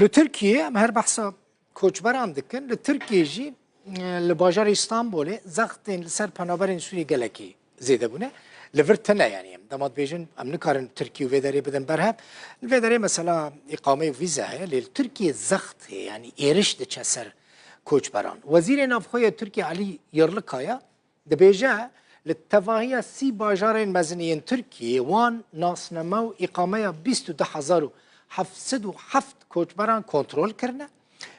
لتركيا ما هر بحثا کوچبران دکن لترکیه جی لباجار استانبول زختین لسر پنابرین سوری گلکی زیده بونه لورتنه يعني داماد بيجن ام نكارن تركيا وفيداري بدن برهب الفيداري مثلا اقامه فيزا هي لتركيا زخت يعني ايرش دچسر کوچبران وزير نافخوي تركيا علي يرلكايا دبيجا للتفاهيه سي باجارين مزنيين تركيا وان ناسنمو اقامه 22707 کوچبران کنترل کرنه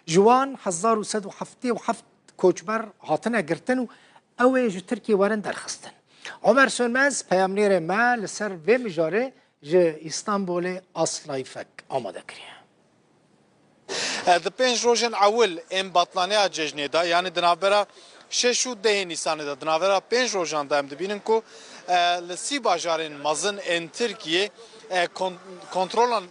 جوان 1107 کوچبر هاتنه گرتن او جو تركيا ورن درخستن عمر سونمز پیامنیر ما لسر و مجاره جه استانبول اصلای فک آماده کریه. د پنج روزن اول ام بطلانه جشنی دا یعنی دنابرا شش و ده نیسان دا دنابرا پنج روزان دا ام دبینن کو لسی باجارین مازن ان ترکیه کنترولان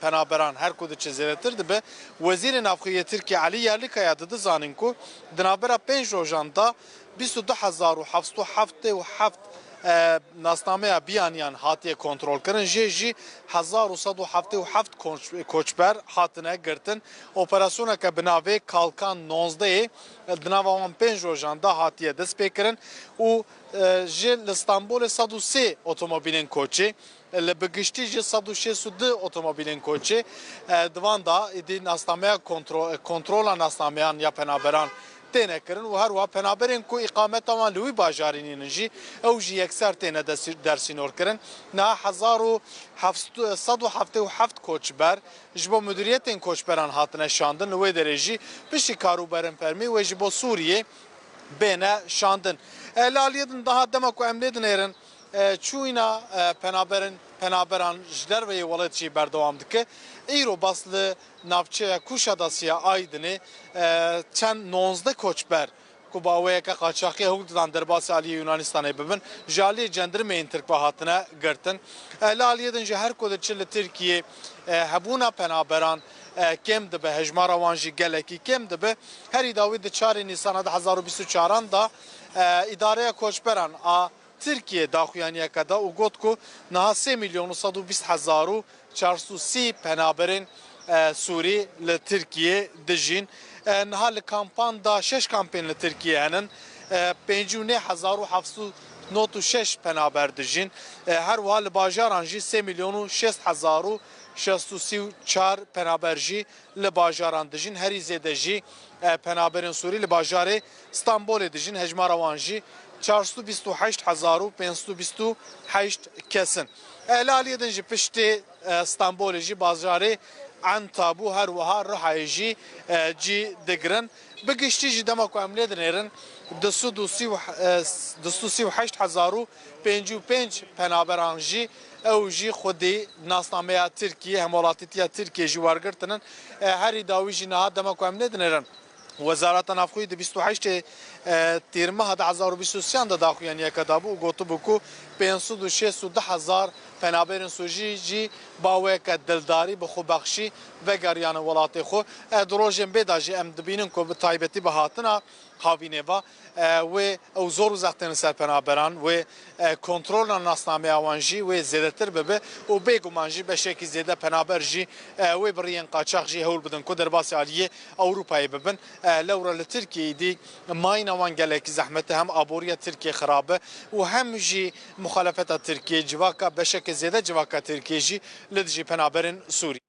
پنابران هر کود چیزیرتر دبه وزیر نافخوی ترکیه علی یرلیکایا دد زانین کو دنابرا پنج روزان دا 22707 ناسنامه بیانیان هاتیه کنترل کردن جی 1107 کوچبر هاتنه گرتن اپراسیون که بناوی کالکان 19 دناوان 5 روزان دا هاتیه دست پیکرن و جی استانبول 103 اتومبیلین کوچی لبگشتی جی 162 اتومبیلین کوچی دوان دا ایدی ناسنامه کنترل ناسنامهان یا پنابران تنه کرن و هر و پنابرین کو اقامت آن لوی باجارینی نجی او جی اکثر تنه درسینور کرن نه 1777 کوچبر جبو مدیریت این کوچبران هاتنه شاندن لوی درجی پشی کاروبارن فرمی و جبو سوریه بینه شاندن لالیدن daha demek o emredin erin çuyna penaberan jder ve waletçi berdewam dike İro baslı navçe Kuşadası'ya aydını çen 19 koçber Kubawaya ka qaçaqi hukdan derbası Ali Yunanistan'a bibin jali cendirmeyin Türk bahatına girtin laliyedin her kodçil Türkiye habuna penaberan kem de be hejmara wanji geleki kem de be her idavi de 4 Nisan'da 2024 da idareye koçberan a Türkiye daxuyaniye kada u gotku naha 3.120.430 penaberin Suri le Türkiye dijin naha le kampan da 6 kampen le Türkiye'nin 5.706 penaber dijin her wal bajaran ji 3.600.634 penaberji le bajaran dijin her izedeci penaberin Suri le bajare İstanbul dijin hejmara wanji 428,528 kesin. Laliyedin ji pişti İstanbul ji bazarı an tabu her vahar rahayji ji digrin. Bigişti ji demek emledin erin 228,555 penaberan ji او جی خودی ناسنامه ترکیه همولاتیتیا ترکیه جی وارگرتنن هر داوی جی نه دما کوم ندنرن وزارت نافخوی د 28 تیرمه 2023 دا داخویان یکدابو گوتو بکو 560,000 پنابرین سوجی جی باوی که دلداری به خو بخشی و گریان ولات خو دروژن بداجی ام دبینن کو به تایبتی به هاتنا خاوینه و او زور زختن سر پنابران و کنترل ناسنامه اوانجی و زیادتر به و بگو مانجی به شکل زیاده پنابرجی و برین قاچاق جی هول بدن کو درباس عالیه اروپای ببن لورا لترکیه دی ماین وان گلک زحمت هم ابوریا ترکیه خرابه و هم جی مخالفت ترکیه جواکا به شکل زیاده جواکا ترکیه جی لدجی پنابرن سوری